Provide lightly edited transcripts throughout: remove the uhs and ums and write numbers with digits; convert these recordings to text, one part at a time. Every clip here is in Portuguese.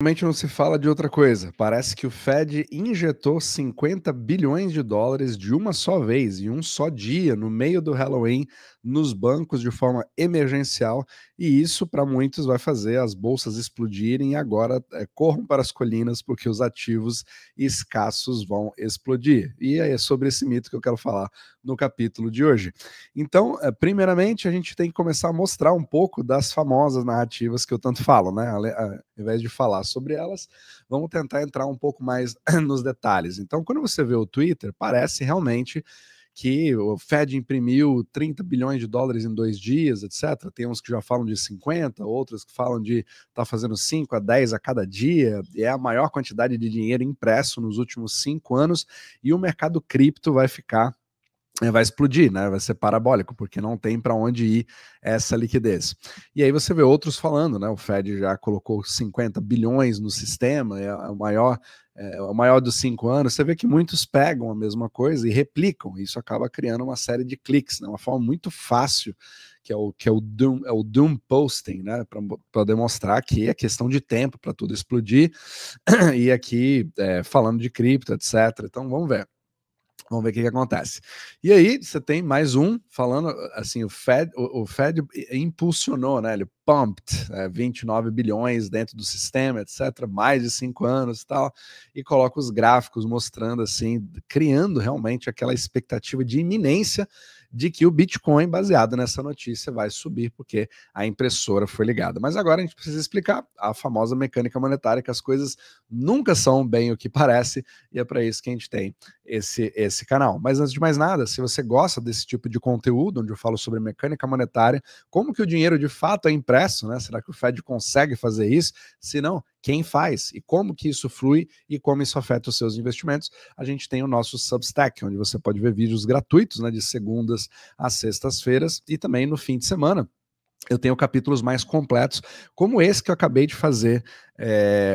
Realmente não se fala de outra coisa. Parece que o Fed injetou 50 bilhões de dólares de uma só vez, em um só dia, no meio do Halloween, nos bancos de forma emergencial, e isso para muitos vai fazer as bolsas explodirem e agora corram para as colinas porque os ativos escassos vão explodir. E é sobre esse mito que eu quero falar no capítulo de hoje. Então, primeiramente, a gente tem que começar a mostrar um pouco das famosas narrativas que eu tanto falo, né? Ao invés de falar sobre elas, vamos tentar entrar um pouco mais nos detalhes. Então, quando você vê o Twitter, parece realmente que o Fed imprimiu 30 bilhões de dólares em 2 dias, etc. Tem uns que já falam de 50, outros que falam de estar fazendo 5 a 10 a cada dia, e é a maior quantidade de dinheiro impresso nos últimos 5 anos, e o mercado cripto vai explodir, né? Vai ser parabólico, porque não tem para onde ir essa liquidez. E aí você vê outros falando, né? O Fed já colocou 50 bilhões no sistema, é o maior dos 5 anos. Você vê que muitos pegam a mesma coisa e replicam. Isso acaba criando uma série de cliques, né? Uma forma muito fácil que é o doom posting, né? Para demonstrar que é questão de tempo para tudo explodir. E aqui falando de cripto, etc. Então vamos ver. Vamos ver o que acontece. E aí, você tem mais um falando assim: o Fed impulsionou, né? Ele pumped 29 bilhões dentro do sistema, etc., mais de 5 anos e tal, e coloca os gráficos mostrando assim, criando realmente aquela expectativa de iminência de que o Bitcoin, baseado nessa notícia, vai subir porque a impressora foi ligada. Mas agora a gente precisa explicar a famosa mecânica monetária, que as coisas nunca são bem o que parece, e é para isso que a gente tem esse canal. Mas antes de mais nada, se você gosta desse tipo de conteúdo, onde eu falo sobre mecânica monetária, como que o dinheiro de fato é impresso, né? Será que o Fed consegue fazer isso? Se não, quem faz? E como que isso flui e como isso afeta os seus investimentos? A gente tem o nosso Substack, onde você pode ver vídeos gratuitos, né, de segundas às sextas-feiras, e também no fim de semana eu tenho capítulos mais completos, como esse que eu acabei de fazer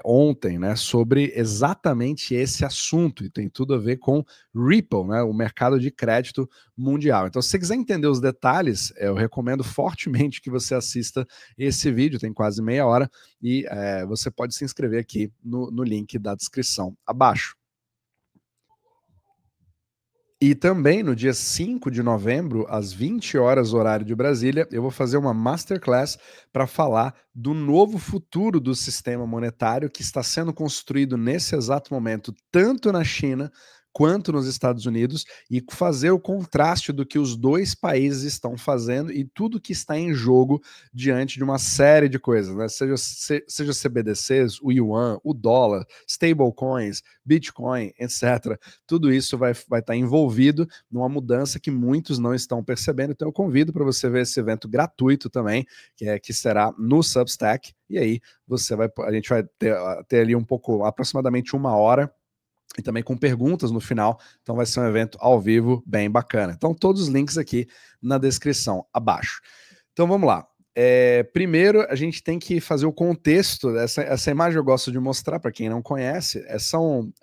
ontem, né, sobre exatamente esse assunto, e tem tudo a ver com Ripple, né, o mercado de crédito mundial. Então, se você quiser entender os detalhes, eu recomendo fortemente que você assista esse vídeo, tem quase meia hora, e você pode se inscrever aqui no link da descrição abaixo. E também no dia 5 de novembro, às 20 horas, horário de Brasília, eu vou fazer uma masterclass para falar do novo futuro do sistema monetário que está sendo construído nesse exato momento, tanto na China quanto nos Estados Unidos, e fazer o contraste do que os dois países estão fazendo e tudo que está em jogo diante de uma série de coisas, né? Seja CBDCs, o yuan, o dólar, stablecoins, Bitcoin, etc. Tudo isso vai estar envolvido numa mudança que muitos não estão percebendo. Então eu convido para você ver esse evento gratuito também, que será no Substack. E aí a gente vai ter ali aproximadamente 1 hora, e também com perguntas no final. Então vai ser um evento ao vivo bem bacana. Então todos os links aqui na descrição abaixo. Então vamos lá. Primeiro, a gente tem que fazer o contexto. Essa imagem eu gosto de mostrar para quem não conhece. É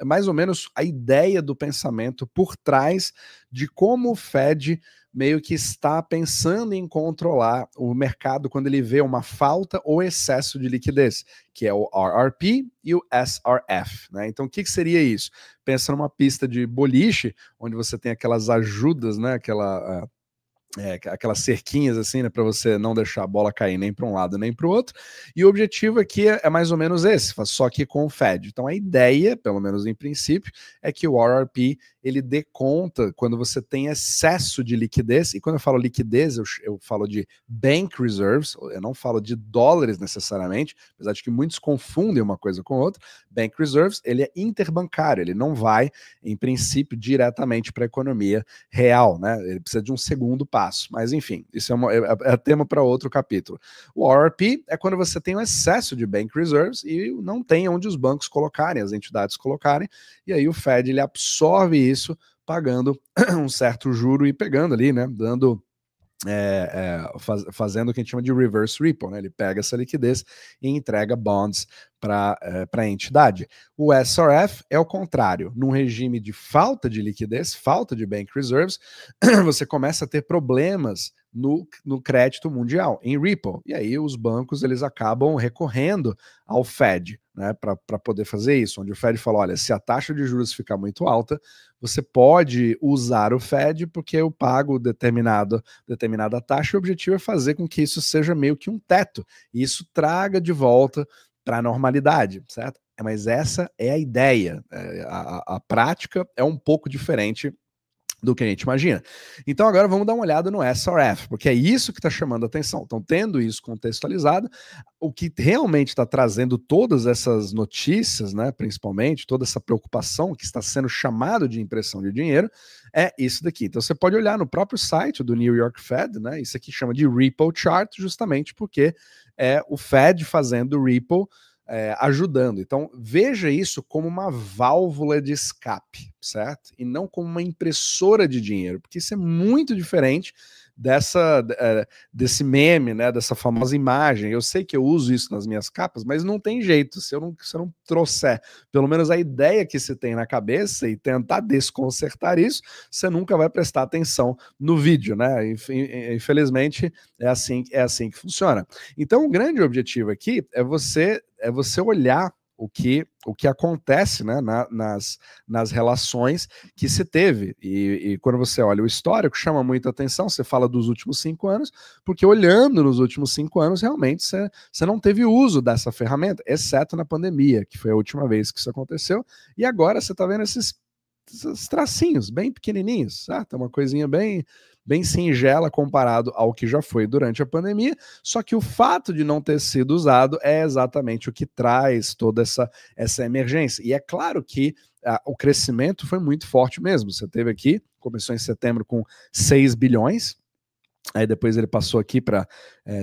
mais ou menos a ideia do pensamento por trás de como o Fed meio que está pensando em controlar o mercado quando ele vê uma falta ou excesso de liquidez, que é o RRP e o SRF, né? Então, o que seria isso? Pensa numa pista de boliche, onde você tem aquelas ajudas, né? Aquelas cerquinhas assim, né, para você não deixar a bola cair nem para um lado nem para o outro. E o objetivo aqui é mais ou menos esse, só que com o Fed. Então a ideia, pelo menos em princípio, é que o RRP ele dê conta quando você tem excesso de liquidez. E quando eu falo liquidez, eu falo de bank reserves, eu não falo de dólares necessariamente, apesar de que muitos confundem uma coisa com outra. Bank reserves, ele é interbancário, ele não vai, em princípio, diretamente para a economia real, né? Ele precisa de um segundo passo. Mas, enfim, isso é tema para outro capítulo. O RRP é quando você tem um excesso de bank reserves e não tem onde os bancos colocarem, as entidades colocarem, e aí o Fed ele absorve isso, pagando um certo juro e pegando ali, né, fazendo o que a gente chama de reverse repo, né? Ele pega essa liquidez e entrega bonds para a entidade. O SRF é o contrário. Num regime de falta de liquidez, falta de bank reserves, você começa a ter problemas no crédito mundial, em repo. E aí os bancos eles acabam recorrendo ao Fed. né, para poder fazer isso, onde o Fed falou, olha, se a taxa de juros ficar muito alta, você pode usar o Fed porque eu pago determinada taxa e o objetivo é fazer com que isso seja meio que um teto, e isso traga de volta para a normalidade, certo? Mas essa é a ideia, a prática é um pouco diferente do que a gente imagina. Então agora vamos dar uma olhada no SRF, porque é isso que está chamando a atenção. Então, tendo isso contextualizado, o que realmente está trazendo todas essas notícias, né, principalmente, toda essa preocupação que está sendo chamado de impressão de dinheiro, é isso daqui. Então você pode olhar no próprio site do New York Fed, né, isso aqui chama de Repo Chart, justamente porque é o Fed fazendo repo, ajudando. Então, veja isso como uma válvula de escape, certo? E não como uma impressora de dinheiro, porque isso é muito diferente desse meme, né, dessa famosa imagem. Eu sei que eu uso isso nas minhas capas, mas não tem jeito. Se eu não trouxer pelo menos a ideia que se tem na cabeça e tentar desconcertar isso, você nunca vai prestar atenção no vídeo, né? Infelizmente, é assim que funciona. Então, o grande objetivo aqui é você olhar o que acontece, né, nas relações que se teve. E quando você olha o histórico, chama muita atenção, você fala dos últimos 5 anos, porque olhando nos últimos 5 anos, realmente você não teve uso dessa ferramenta, exceto na pandemia, que foi a última vez que isso aconteceu, e agora você está vendo esses tracinhos bem pequenininhos, certo? É uma coisinha bem singela comparado ao que já foi durante a pandemia, só que o fato de não ter sido usado é exatamente o que traz toda essa emergência. E é claro que o crescimento foi muito forte mesmo. Você teve aqui, começou em setembro com 6 bilhões, aí depois ele passou aqui para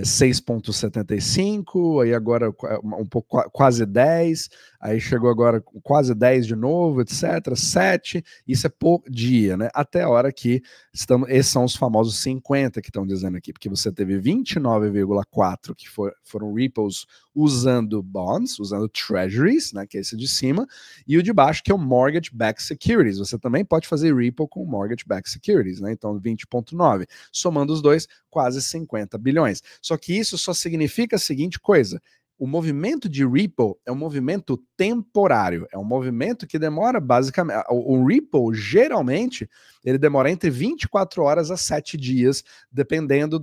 6,75, aí agora um pouco quase 10, aí chegou agora quase 10 de novo, etc. 7, isso é por dia, né? Até a hora que esses são os famosos 50 que estão dizendo aqui, porque você teve 29,4 que foram repos usando bonds, usando treasuries, né, que é esse de cima, e o de baixo que é o mortgage-backed securities. Você também pode fazer repo com mortgage-backed securities, né? Então 20,9. Somando os dois, quase 50 bilhões. Só que isso só significa a seguinte coisa: o movimento de repo é um movimento temporário, é um movimento que demora basicamente, o repo geralmente ele demora entre 24 horas a 7 dias, dependendo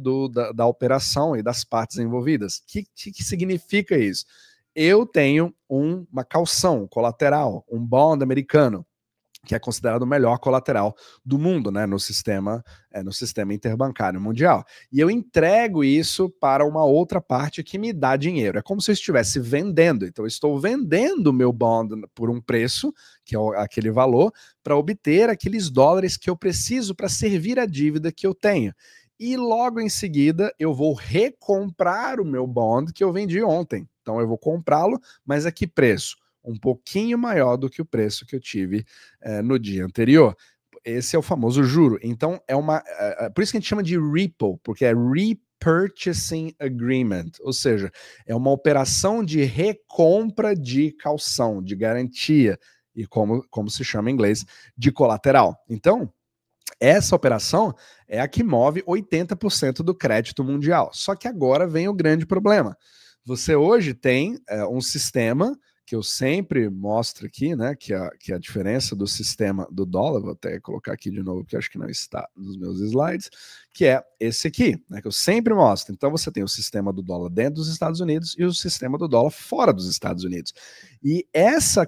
da operação e das partes envolvidas. O que significa isso? Eu tenho uma calção colateral, um bond americano, que é considerado o melhor colateral do mundo, né, no sistema interbancário mundial. E eu entrego isso para uma outra parte que me dá dinheiro. É como se eu estivesse vendendo. Então, eu estou vendendo o meu bond por um preço, que é aquele valor, para obter aqueles dólares que eu preciso para servir a dívida que eu tenho. E logo em seguida, eu vou recomprar o meu bond que eu vendi ontem. Então, eu vou comprá-lo, mas a que preço? Um pouquinho maior do que o preço que eu tive no dia anterior. Esse é o famoso juro. Então, por isso que a gente chama de repo, porque é repurchasing agreement, ou seja, é uma operação de recompra de calção, de garantia, e como se chama em inglês, de colateral. Então, essa operação é a que move 80% do crédito mundial. Só que agora vem o grande problema. Você hoje tem um sistema que eu sempre mostro aqui, né, que a diferença do sistema do dólar, vou até colocar aqui de novo, que acho que não está nos meus slides, que é esse aqui, né, que eu sempre mostro. Então você tem o sistema do dólar dentro dos Estados Unidos e o sistema do dólar fora dos Estados Unidos. E essa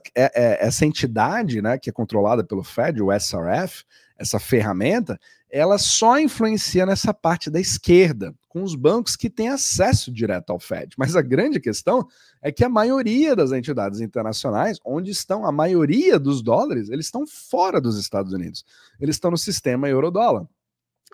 entidade, né, que é controlada pelo Fed, o SRF, essa ferramenta, ela só influencia nessa parte da esquerda, com os bancos que têm acesso direto ao Fed. Mas a grande questão é que a maioria das entidades internacionais, onde estão a maioria dos dólares, eles estão fora dos Estados Unidos. Eles estão no sistema euro-dólar.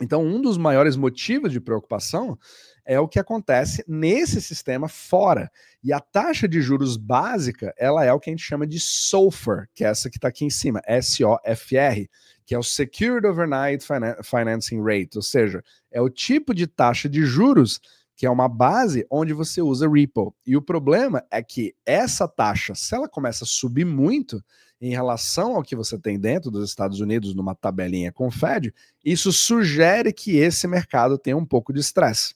Então, um dos maiores motivos de preocupação é o que acontece nesse sistema fora. E a taxa de juros básica, ela é o que a gente chama de SOFR, que é essa que está aqui em cima, SOFR, que é o Secured Overnight Financing Rate, ou seja, é o tipo de taxa de juros que é uma base onde você usa repo. E o problema é que essa taxa, se ela começa a subir muito em relação ao que você tem dentro dos Estados Unidos numa tabelinha com o Fed, isso sugere que esse mercado tem um pouco de estresse.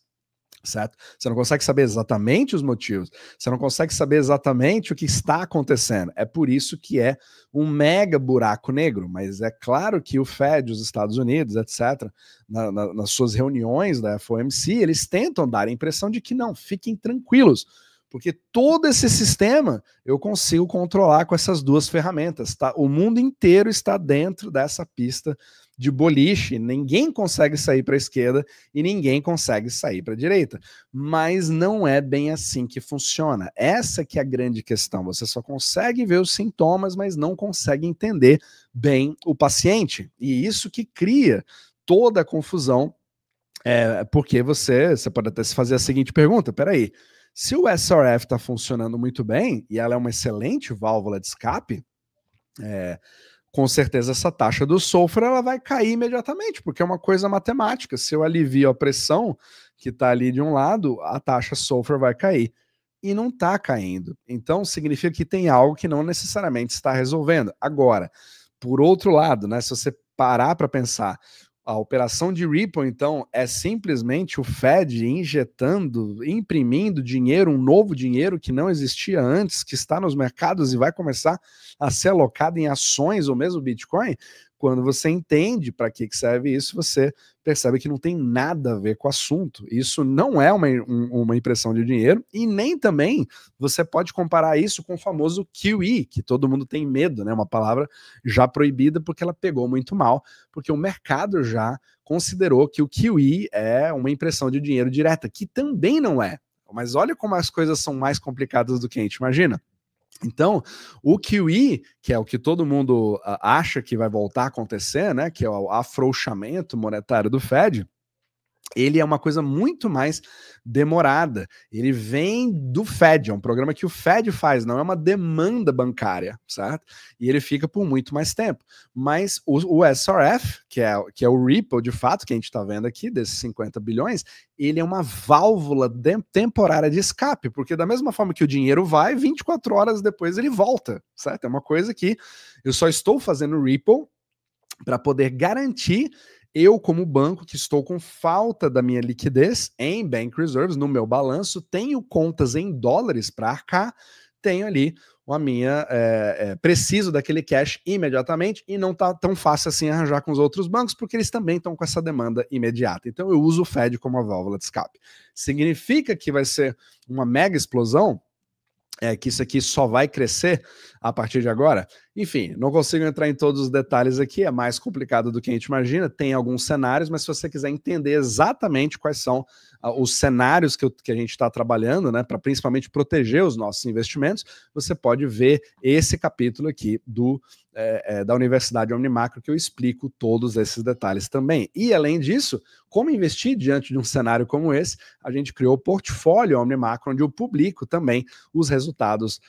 certo? Você não consegue saber exatamente os motivos, você não consegue saber exatamente o que está acontecendo. É por isso que é um mega buraco negro, mas é claro que o Fed, os Estados Unidos, etc., nas suas reuniões da FOMC, eles tentam dar a impressão de que não, fiquem tranquilos, porque todo esse sistema eu consigo controlar com essas duas ferramentas, tá? O mundo inteiro está dentro dessa pista de boliche, ninguém consegue sair para a esquerda e ninguém consegue sair para a direita. Mas não é bem assim que funciona. Essa que é a grande questão. Você só consegue ver os sintomas, mas não consegue entender bem o paciente. E isso que cria toda a confusão, porque você pode até se fazer a seguinte pergunta: peraí, se o SRF está funcionando muito bem e ela é uma excelente válvula de escape, com certeza essa taxa do sulfur ela vai cair imediatamente, porque é uma coisa matemática. Se eu alivio a pressão que está ali de um lado, a taxa sulfur vai cair. E não está caindo. Então significa que tem algo que não necessariamente está resolvendo. Agora, por outro lado, né, se você parar para pensar, a operação de Ripple, então, é simplesmente o Fed injetando, imprimindo dinheiro, um novo dinheiro que não existia antes, que está nos mercados e vai começar a ser alocado em ações ou mesmo Bitcoin. Quando você entende para que serve isso, você percebe que não tem nada a ver com o assunto. Isso não é uma impressão de dinheiro e nem também você pode comparar isso com o famoso QE, que todo mundo tem medo, né? Uma palavra já proibida porque ela pegou muito mal, porque o mercado já considerou que o QE é uma impressão de dinheiro direta, que também não é. Mas olha como as coisas são mais complicadas do que a gente imagina. Então, o QE, que é o que todo mundo acha que vai voltar a acontecer, né, que é o afrouxamento monetário do Fed, ele é uma coisa muito mais demorada. Ele vem do Fed, é um programa que o Fed faz, não é uma demanda bancária, certo? E ele fica por muito mais tempo. Mas o SRF, que é o Ripple, de fato, que a gente está vendo aqui, desses 50 bilhões, ele é uma válvula temporária de escape, porque da mesma forma que o dinheiro vai, 24 horas depois ele volta, certo? É uma coisa que eu só estou fazendo Ripple para poder garantir, eu como banco que estou com falta da minha liquidez em Bank Reserves, no meu balanço, tenho contas em dólares para arcar, tenho ali a minha, preciso daquele cash imediatamente e não tá tão fácil assim arranjar com os outros bancos, porque eles também estão com essa demanda imediata. Então eu uso o Fed como uma válvula de escape. Significa que vai ser uma mega explosão? Que isso aqui só vai crescer a partir de agora? Enfim, não consigo entrar em todos os detalhes aqui, é mais complicado do que a gente imagina, tem alguns cenários, mas se você quiser entender exatamente quais são os cenários que a gente está trabalhando, né, para principalmente proteger os nossos investimentos, você pode ver esse capítulo aqui da Universidade Omnimacro, que eu explico todos esses detalhes também. E, além disso, como investir diante de um cenário como esse, a gente criou o portfólio Omnimacro, onde eu publico também os resultados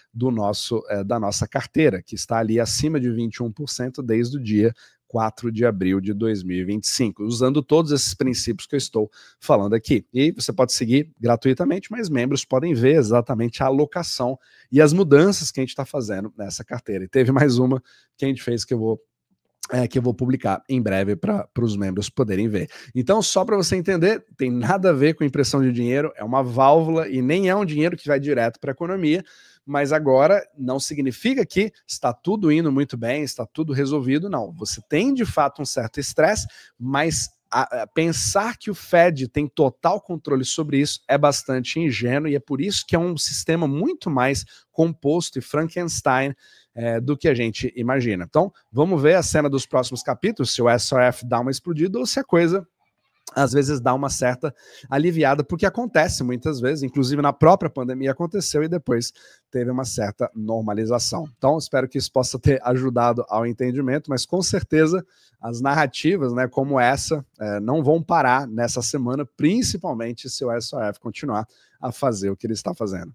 da nossa carteira, que está ali acima de 21% desde o dia 4 de abril de 2025, usando todos esses princípios que eu estou falando aqui. E você pode seguir gratuitamente, mas membros podem ver exatamente a alocação e as mudanças que a gente está fazendo nessa carteira. E teve mais uma que a gente fez que eu vou publicar em breve para os membros poderem ver. Então, só para você entender, tem nada a ver com impressão de dinheiro, é uma válvula e nem é um dinheiro que vai direto para a economia, mas agora não significa que está tudo indo muito bem, está tudo resolvido, não. Você tem, de fato, um certo estresse, mas pensar que o Fed tem total controle sobre isso é bastante ingênuo e é por isso que é um sistema muito mais composto e Frankenstein do que a gente imagina. Então, vamos ver a cena dos próximos capítulos, se o SRF dá uma explodida ou se a coisa às vezes dá uma certa aliviada, porque acontece muitas vezes, inclusive na própria pandemia aconteceu e depois teve uma certa normalização. Então, espero que isso possa ter ajudado ao entendimento, mas com certeza as narrativas, né, como essa, não vão parar nessa semana, principalmente se o SRF continuar a fazer o que ele está fazendo.